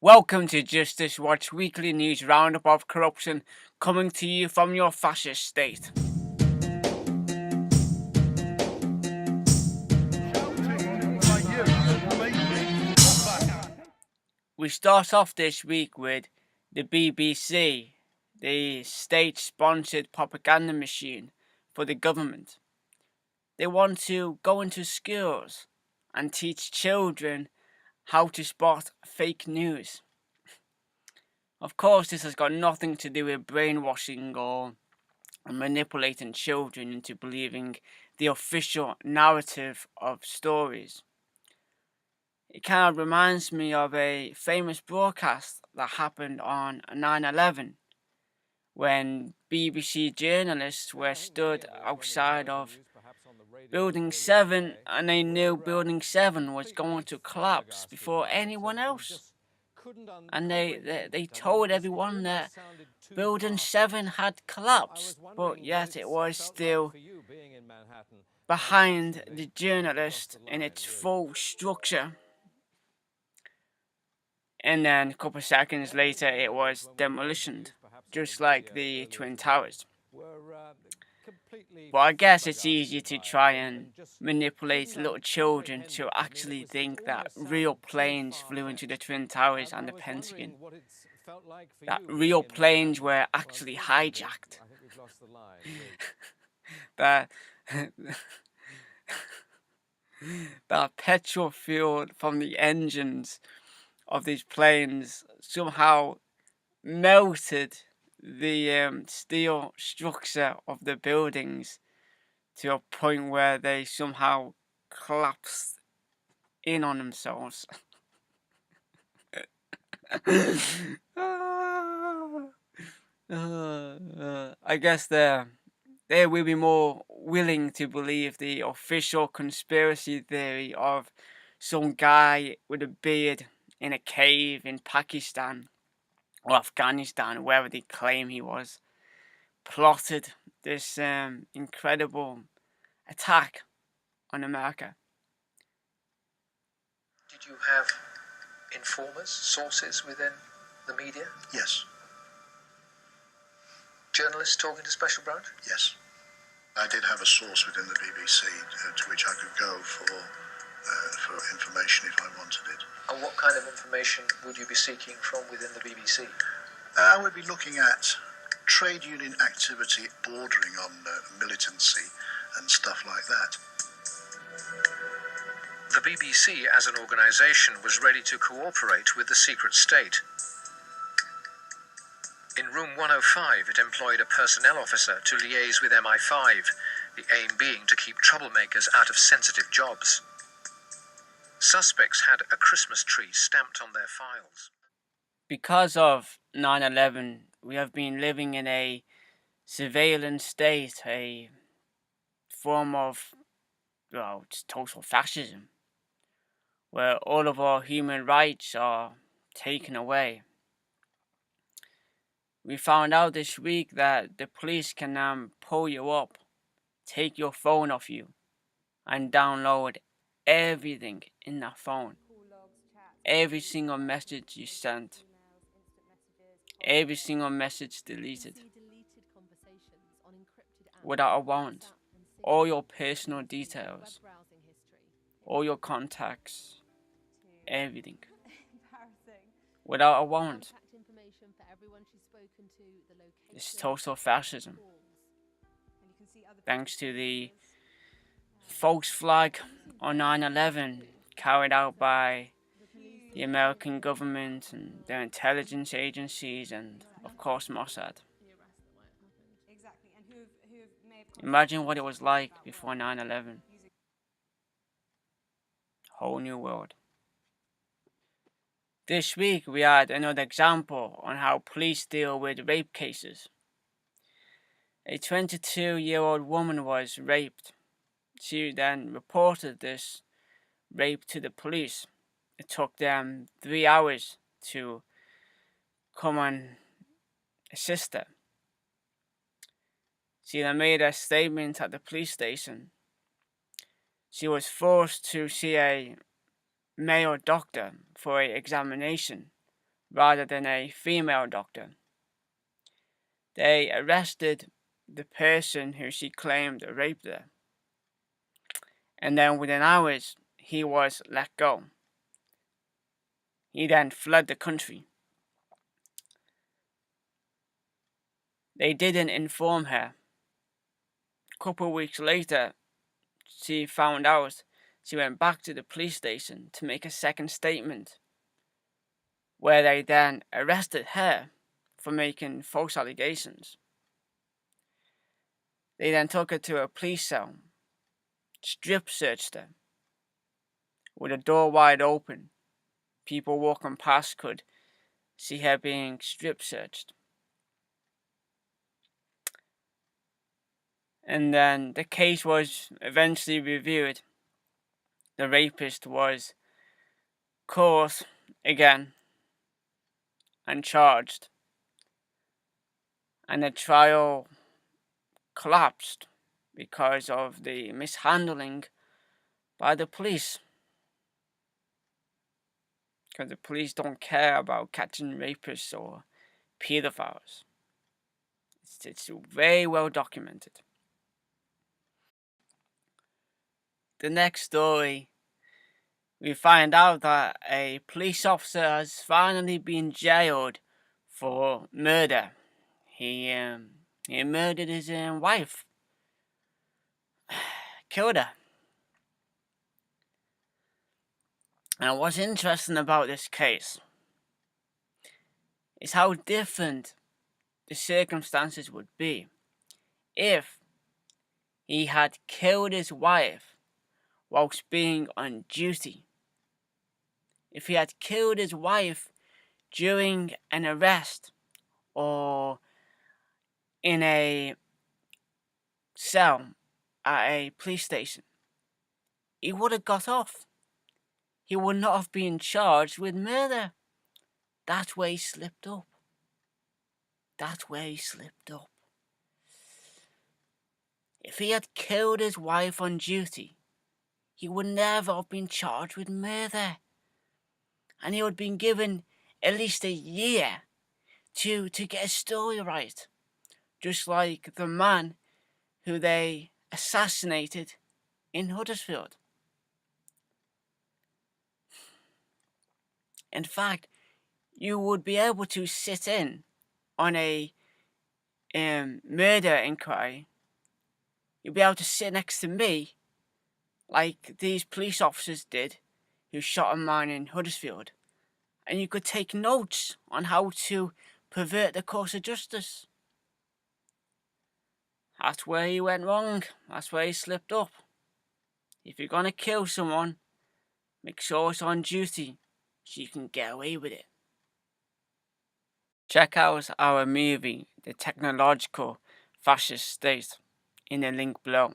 Welcome to Justice Watch weekly news roundup of corruption coming to you from your fascist state. We start off this week with the BBC, the state-sponsored propaganda machine for the government. They want to go into schools and teach children how to spot fake news. Of course, this has got nothing to do with brainwashing or manipulating children into believing the official narrative of stories. It kind of reminds me of a famous broadcast that happened on 9/11 when BBC journalists were stood outside of Building 7 and they knew Building 7 was going to collapse before anyone else. And they told everyone that Building 7 had collapsed, but yet it was still behind the journalist in its full structure. And then a couple of seconds later it was demolished, just like the Twin Towers. But I guess it's easy to try and manipulate little children to actually think that real planes flew into the Twin Towers and the Pentagon. That real planes were actually hijacked. that that petrol fuel from the engines of these planes somehow melted the steel structure of the buildings to a point where they somehow collapsed in on themselves. I guess they will be more willing to believe the official conspiracy theory of some guy with a beard in a cave in Pakistan or Afghanistan, wherever they claim he was, plotted this incredible attack on America. Did you have informers, sources within the media? Yes. Journalists talking to Special Branch? Yes. I did have a source within the BBC to which I could go for information if I wanted it. And what kind of information would you be seeking from within the BBC? I would be looking at trade union activity bordering on militancy and stuff like that. The BBC as an organisation was ready to cooperate with the secret state. In room 105, it employed a personnel officer to liaise with MI5, the aim being to keep troublemakers out of sensitive jobs. Suspects had a Christmas tree stamped on their files. Because of 9/11, we have been living in a surveillance state, a form of, it's total fascism, where all of our human rights are taken away. We found out this week that the police can pull you up, take your phone off you, and download everything in that phone. Every single message you sent. Every single message deleted. Without a warrant. All your personal details. All your contacts. Everything. Without a warrant. It's total fascism. Thanks to the false flag on 9/11 carried out by the American government and their intelligence agencies and, of course, Mossad. Imagine what it was like before 9/11. Whole new world. This week we had another example on how police deal with rape cases. A 22-year-old woman was raped. She then reported this rape to the police. It took them 3 hours to come and assist her. She then made a statement at the police station. She was forced to see a male doctor for an examination rather than a female doctor. They arrested the person who she claimed raped her, and then within hours he was let go. He then fled the country. They didn't inform her. A couple of weeks later, she found out. She went back to the police station to make a second statement, where they then arrested her for making false allegations. They then took her to a police cell, strip searched her, with the door wide open. People walking past could see her being strip searched. And then the case was eventually reviewed. The rapist was caught again and charged, and the trial collapsed because of the mishandling by the police. Because the police don't care about catching rapists or pedophiles. It's very well documented. The next story, we find out that a police officer has finally been jailed for murder. He murdered his wife, killed her. And what's interesting about this case is how different the circumstances would be if he had killed his wife whilst being on duty. If he had killed his wife during an arrest or in a cell at a police station, he would have got off. He would not have been charged with murder. That's where he slipped up. If he had killed his wife on duty, he would never have been charged with murder. And he would have been given at least a year to get his story right. Just like the man who they assassinated in Huddersfield. In fact, you would be able to sit in on a murder inquiry. You'd be able to sit next to me, like these police officers did, who shot a man in Huddersfield, and you could take notes on how to pervert the course of justice. That's where he went wrong. That's where he slipped up. If you're gonna kill someone, make sure it's on duty so you can get away with it. Check out our movie, The Technological Fascist State, in the link below.